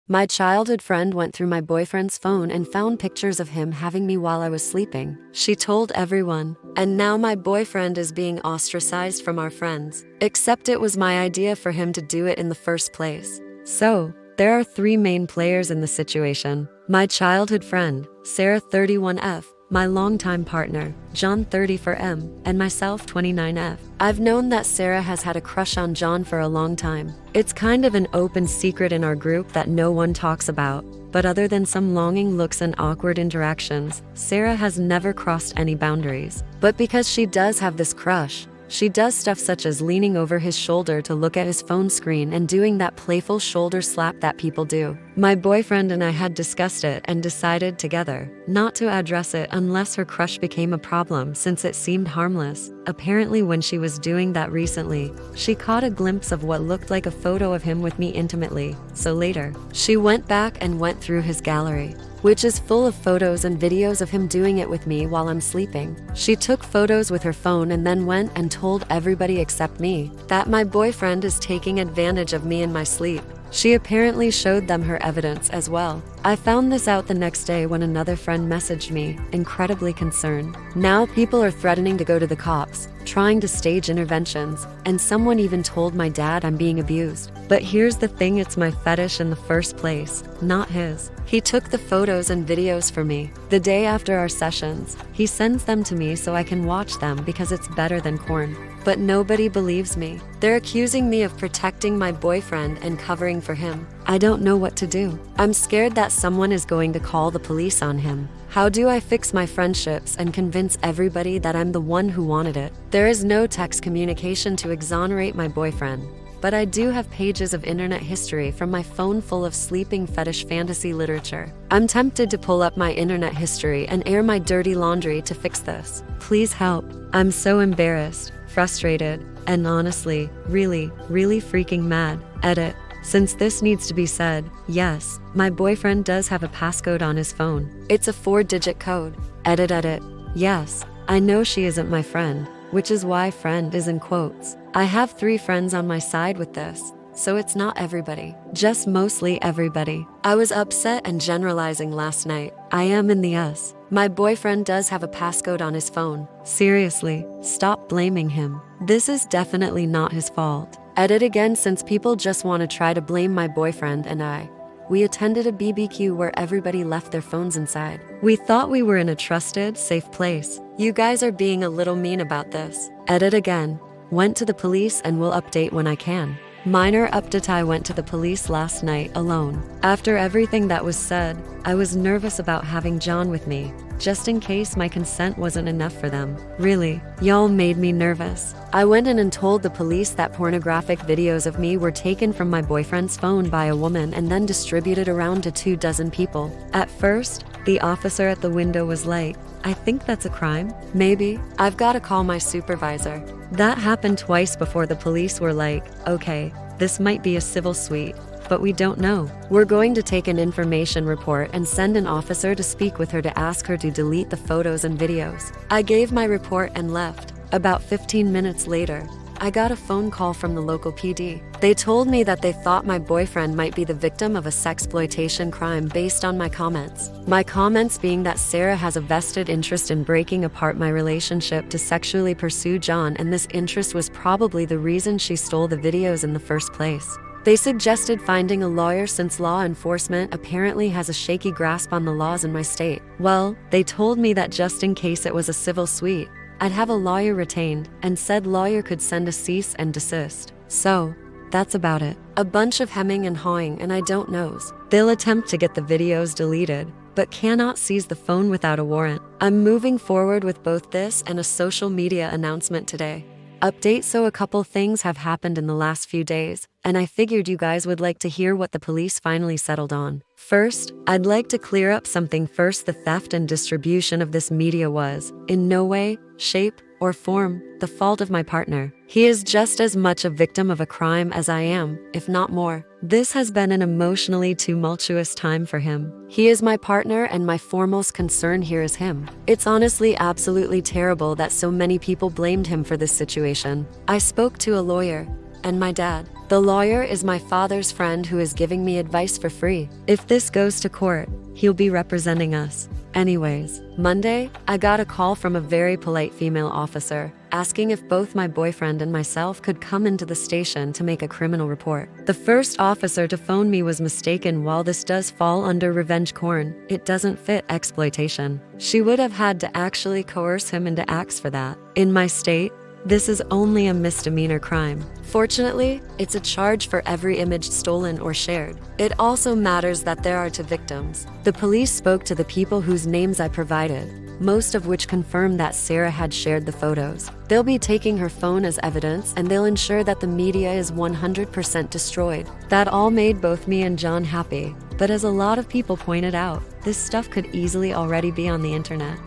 My childhood friend went through my boyfriend's phone and found pictures of him having me while I was sleeping. She told everyone, and now my boyfriend is being ostracized from our friends. Except it was my idea for him to do it in the first place. So, there are three main players in the situation. My childhood friend, Sarah 31F, my longtime partner, John 34M, and myself 29F. I've known that Sarah has had a crush on John for a long time. It's kind of an open secret in our group that no one talks about. But other than some longing looks and awkward interactions, Sarah has never crossed any boundaries. But because she does have this crush, she does stuff such as leaning over his shoulder to look at his phone screen and doing that playful shoulder slap that people do. My boyfriend and I had discussed it and decided together not to address it unless her crush became a problem, since it seemed harmless. Apparently when she was doing that recently, she caught a glimpse of what looked like a photo of him with me intimately. So later, she went back and went through his gallery, which is full of photos and videos of him doing it with me while I'm sleeping. She took photos with her phone and then went and told everybody except me that my boyfriend is taking advantage of me in my sleep. She apparently showed them her evidence as well. I found this out the next day when another friend messaged me, incredibly concerned. Now people are threatening to go to the cops, trying to stage interventions, and someone even told my dad I'm being abused. But here's the thing, it's my fetish in the first place, not his. He took the photos and videos for me. The day after our sessions, he sends them to me so I can watch them because it's better than porn. But nobody believes me. They're accusing me of protecting my boyfriend and covering for him. I don't know what to do. I'm scared that someone is going to call the police on him. How do I fix my friendships and convince everybody that I'm the one who wanted it? There is no text communication to exonerate my boyfriend, but I do have pages of internet history from my phone full of sleeping fetish fantasy literature. I'm tempted to pull up my internet history and air my dirty laundry to fix this. Please help. I'm so embarrassed, frustrated, and honestly, really freaking mad. Edit. Since this needs to be said, yes, my boyfriend does have a passcode on his phone. It's a 4-digit code. Edit. Yes, I know she isn't my friend, which is why friend is in quotes. I have 3 friends on my side with this, so it's not everybody, just mostly everybody. I was upset and generalizing last night. I am in the us. My boyfriend does have a passcode on his phone. Seriously, stop blaming him. This is definitely not his fault. Edit again, since people just want to try to blame my boyfriend and I. We attended a BBQ where everybody left their phones inside. We thought we were in a trusted, safe place. You guys are being a little mean about this. Edit again. Went to the police and will update when I can. Minor update, I went to the police last night alone. After everything that was said, I was nervous about having John with me, just in case my consent wasn't enough for them. Really, y'all made me nervous. I went in and told the police that pornographic videos of me were taken from my boyfriend's phone by a woman and then distributed around to 24 people. At first, the officer at the window was like, I think that's a crime. Maybe. I've got to call my supervisor. That happened twice before the police were like, okay, this might be a civil suite, but we don't know. We're going to take an information report and send an officer to speak with her to ask her to delete the photos and videos. I gave my report and left. About 15 minutes later, I got a phone call from the local PD. They told me that they thought my boyfriend might be the victim of a sexploitation crime based on my comments. My comments being that Sarah has a vested interest in breaking apart my relationship to sexually pursue John, and this interest was probably the reason she stole the videos in the first place. They suggested finding a lawyer since law enforcement apparently has a shaky grasp on the laws in my state. Well, they told me that just in case it was a civil suite, I'd have a lawyer retained, and said lawyer could send a cease and desist. So, that's about it. A bunch of hemming and hawing, and I don't knows. They'll attempt to get the videos deleted, but cannot seize the phone without a warrant. I'm moving forward with both this and a social media announcement today. Update: so a couple things have happened in the last few days, and I figured you guys would like to hear what the police finally settled on. First, I'd like to clear up something first. The theft and distribution of this media was, in no way, shape, or form, the fault of my partner. He is just as much a victim of a crime as I am, if not more. This has been an emotionally tumultuous time for him. He is my partner, and my foremost concern here is him. It's honestly absolutely terrible that so many people blamed him for this situation. I spoke to a lawyer, and my dad. The lawyer is my father's friend who is giving me advice for free. If this goes to court, he'll be representing us. Anyways, Monday, I got a call from a very polite female officer asking if both my boyfriend and myself could come into the station to make a criminal report. The first officer to phone me was mistaken. While this does fall under revenge porn, it doesn't fit exploitation. She would have had to actually coerce him into acts for that. In my state, this is only a misdemeanor crime. Fortunately, it's a charge for every image stolen or shared. It also matters that there are two victims. The police spoke to the people whose names I provided, most of which confirmed that Sarah had shared the photos. They'll be taking her phone as evidence, and they'll ensure that the media is 100% destroyed. That all made both me and John happy. But as a lot of people pointed out, this stuff could easily already be on the internet.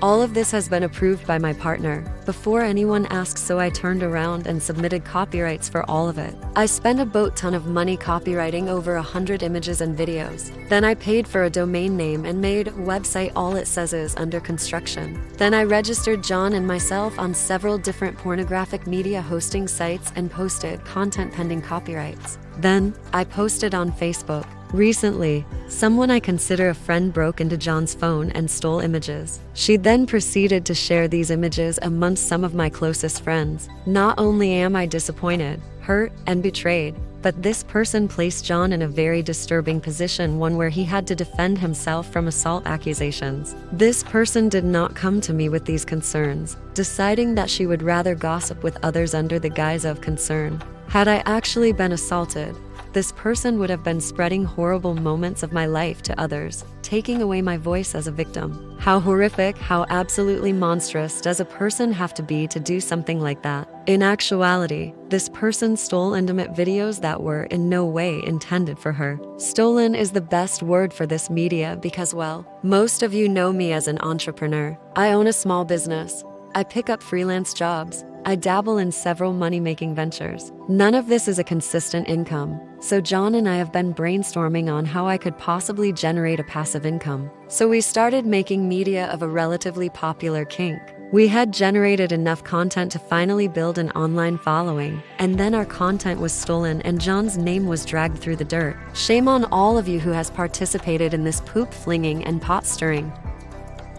All of this has been approved by my partner before anyone asked, so I turned around and submitted copyrights for all of it. I spent a boat ton of money copywriting over 100 images and videos. Then I paid for a domain name and made a website. All it says is under construction. Then I registered John and myself on several different pornographic media hosting sites and posted content pending copyrights. Then I posted on Facebook. Recently, someone I consider a friend broke into John's phone and stole images. She then proceeded to share these images amongst some of my closest friends. Not only am I disappointed, hurt, and betrayed, but this person placed John in a very disturbing position, one where he had to defend himself from assault accusations. This person did not come to me with these concerns, deciding that she would rather gossip with others under the guise of concern. Had I actually been assaulted, this person would have been spreading horrible moments of my life to others, taking away my voice as a victim. How horrific, how absolutely monstrous does a person have to be to do something like that? In actuality, this person stole intimate videos that were in no way intended for her. Stolen is the best word for this media because, well, most of you know me as an entrepreneur. I own a small business. I pick up freelance jobs. I dabble in several money-making ventures. None of this is a consistent income, so John and I have been brainstorming on how I could possibly generate a passive income. So we started making media of a relatively popular kink. We had generated enough content to finally build an online following, and then our content was stolen and John's name was dragged through the dirt. Shame on all of you who has participated in this poop flinging and pot stirring.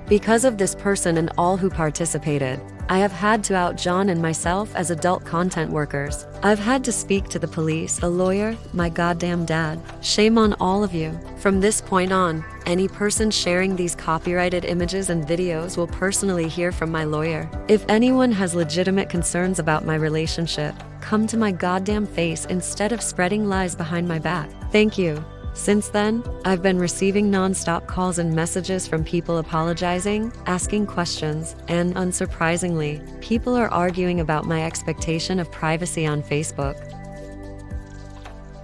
Because of this person and all who participated, I have had to out John and myself as adult content workers. I've had to speak to the police, a lawyer, my goddamn dad. Shame on all of you. From this point on, any person sharing these copyrighted images and videos will personally hear from my lawyer. If anyone has legitimate concerns about my relationship, come to my goddamn face instead of spreading lies behind my back. Thank you. Since then, I've been receiving non-stop calls and messages from people apologizing, asking questions, and unsurprisingly, people are arguing about my expectation of privacy on Facebook.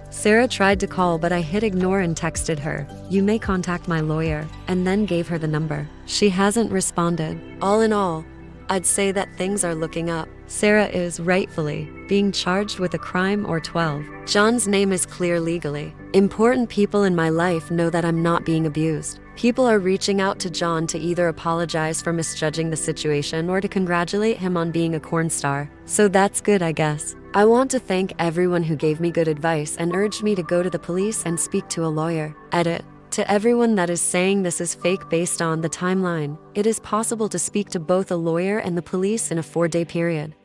Sarah tried to call, but I hit ignore and texted her, "You may contact my lawyer," and then gave her the number. She hasn't responded. All in all, I'd say that things are looking up. Sarah is, rightfully, being charged with a crime or 12. John's name is clear legally. Important people in my life know that I'm not being abused. People are reaching out to John to either apologize for misjudging the situation or to congratulate him on being a corn star. So that's good, I guess. I want to thank everyone who gave me good advice and urged me to go to the police and speak to a lawyer. Edit. To everyone that is saying this is fake based on the timeline, it is possible to speak to both a lawyer and the police in a 4-day period.